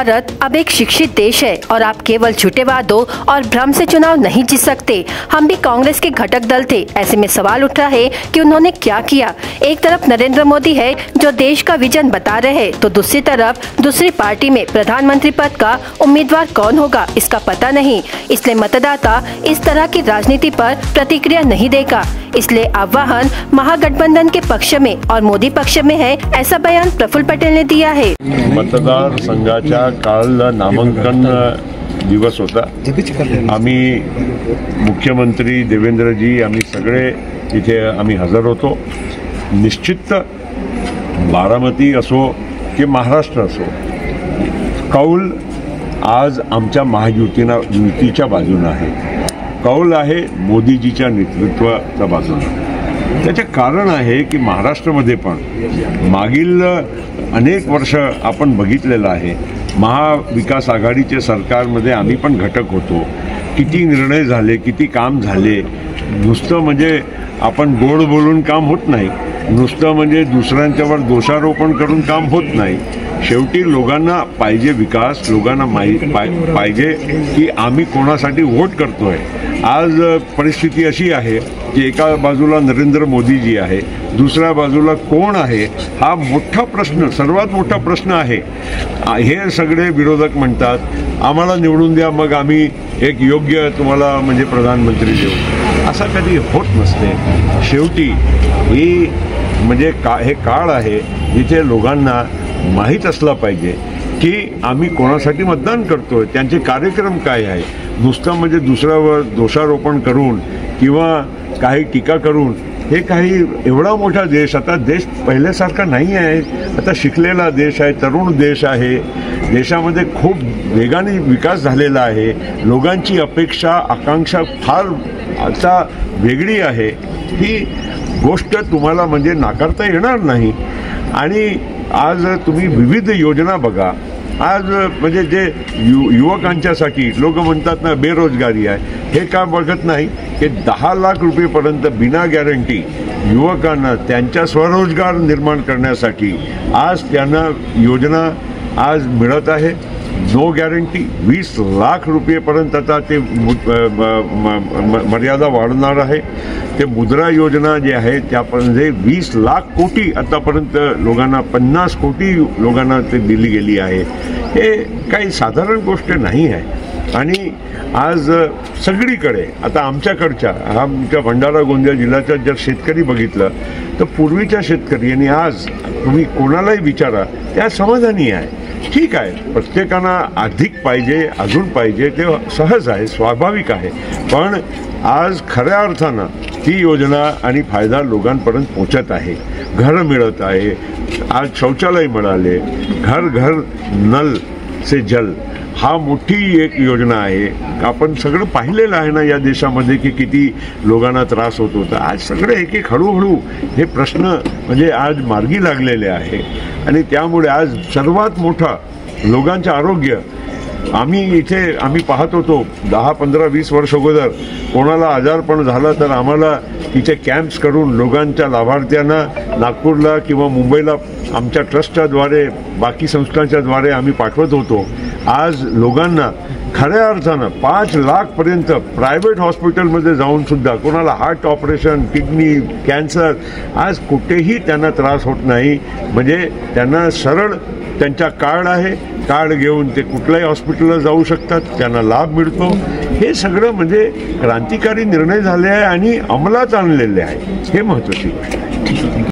भारत अब एक शिक्षित देश है और आप केवल झूठे वादों और भ्रम से चुनाव नहीं जीत सकते। हम भी कांग्रेस के घटक दल थे। ऐसे में सवाल उठ रहा है कि उन्होंने क्या किया। एक तरफ नरेंद्र मोदी है जो देश का विजन बता रहे हैं, तो दूसरी तरफ दूसरी पार्टी में प्रधानमंत्री पद का उम्मीदवार कौन होगा इसका पता नहीं। इसलिए मतदाता इस तरह की राजनीति पर प्रतिक्रिया नहीं देगा। इसलिए आह्वान महागठबंधन के पक्ष में और मोदी पक्ष में है, ऐसा बयान प्रफुल्ल पटेल ने दिया है। मतदार संघाच्या काल नामांकन दिवस होता। आम्ही मुख्यमंत्री देवेंद्रजी आम्ही सगळे तिथे आम्ही हजर होतो। निश्चित बारामती असो की महाराष्ट्र असो, कौल आज आमच्या महायुतीच्या बाजूने आहे। कौल आहे मोदीजीच्या नेतृत्वाच्या बाजूने। त्याचे कारण आहे की महाराष्ट्रामध्ये पण मागील अनेक वर्ष आपण बघितलेलं आहे, महाविकास आघाडीच्या सरकारमध्ये आम्ही पण घटक होतो। किती निर्णय झाले, किती काम झाले। नुसतं म्हणजे आपण गोड बोलून काम होत नाही, नुसतं म्हणजे दुसऱ्यांच्यावर दोषारोपण करून काम होत नाही। शेवटी लोकांना पाहिजे विकास, लोकांना पाहिजे की आम्ही कोणासाठी वोट करतोय। आज परिस्थिती अशी आहे की एका बाजूला नरेंद्र मोदीजी आहे, दुसऱ्या बाजूला कोण आहे हा मोठा प्रश्न, सर्वात मोठा प्रश्न आहे। हे सगळे विरोधक म्हणतात आम्हाला निवडून द्या, मग आम्ही एक योग्य तुम्हाला म्हणजे प्रधानमंत्री देऊ। असं कधी होत नसते। शेवटी ही म्हणजे हे काळ आहे जिथे लोकांना माहीत असला पाहिजे की आम्ही कोणासाठी मतदान करतोय, त्यांचे कार्यक्रम काय आहे। नुसतं म्हणजे दुसऱ्यावर दोषारोपण करून किंवा काही टीका करून हे काही एवढा मोठा देश, आता देश पहिल्यासारखा नाही आहे। आता शिकलेला देश आहे, तरुण देश आहे। देशामध्ये खूप वेगाने विकास झालेला आहे। लोकांची अपेक्षा आकांक्षा फार आता वेगळी आहे। ही गोष्ट तुम्हाला म्हणजे नाकारता येणार नाही। आणि आज तुम्ही विविध योजना बघा। आज म्हणजे जे युवकांच्यासाठी लोक म्हणतात ना बेरोजगारी आहे, हे का बघत नाही की 10 लाख रुपयेपर्यंत बिना गॅरंटी युवकांना त्यांच्या स्वरोजगार निर्माण करण्यासाठी आज त्यांना योजना आज मिळत आहे। नो गॅरंटी 20 लाख रुपयेपर्यंत आता ते मर्यादा वाढणार आहे। ते मुद्रा योजना जी आहे त्यामध्ये 20 लाख कोटी आतापर्यंत लोकांना 50 कोटी लोकांना ते दिली गेली आहे। हे काही साधारण गोष्ट नाही आहे। आणि आज सगळीकडे आता आमच्या भंडारा गोंदिया जिल्ह्याचा जर शेतकरी बघितलं तर पूर्वीच्या शेतकरी आणि आज तुम्ही कोणालाही विचारा त्या समाधानी आहे। ठीक आहे, प्रत्येकांना अधिक पाहिजे, अजून पाहिजे, ते सहज आहे, स्वाभाविक आहे। पण आज खऱ्या अर्थानं ती योजना आणि फायदा लोकांपर्यंत पोहोचत आहे। घर मिळत आहे, आज शौचालय मिळाले, घर घर नल से जल हा मोठी एक योजना आहे। आपण सगळं पाहिलेलं आहे ना या देशामध्ये की किती लोकांना त्रास होत होता। आज सगळे एक एक हळूहळू हे प्रश्न म्हणजे आज मार्गी लागलेले आहे। आणि त्यामुळे आज सर्वात मोठा लोकांचे आरोग्य आम्ही पाहत होतो 10, 15, 20 वर्ष अगोदर कोणाला आजारपण झाला तर आम्हाला तिथे कॅम्प्स करून लोकांच्या लाभार्थ्यांना नागपूरला किंवा मुंबईला आमच्या ट्रस्टच्या द्वारे बाकी संस्थांच्या द्वारे आम्ही पाठवत होतो। आज लोकांना खऱ्या अर्थानं 5 लाख पर्यंत प्रायव्हेट हॉस्पिटलमध्ये जाऊन सुद्धा कोणाला हार्ट ऑपरेशन, किडनी, कॅन्सर आज कुठेही त्यांना त्रास होत नाही। म्हणजे त्यांना सरळ त्यांचा कार्ड आहे, कार्ड घेऊन ते कुठल्याही हॉस्पिटलला जाऊ शकतात, त्यांना लाभ मिळतो। हे सगळं म्हणजे क्रांतिकारी निर्णय झाले आहे आणि अंमलात आणलेले आहे, हे महत्त्वाची गोष्ट आहे।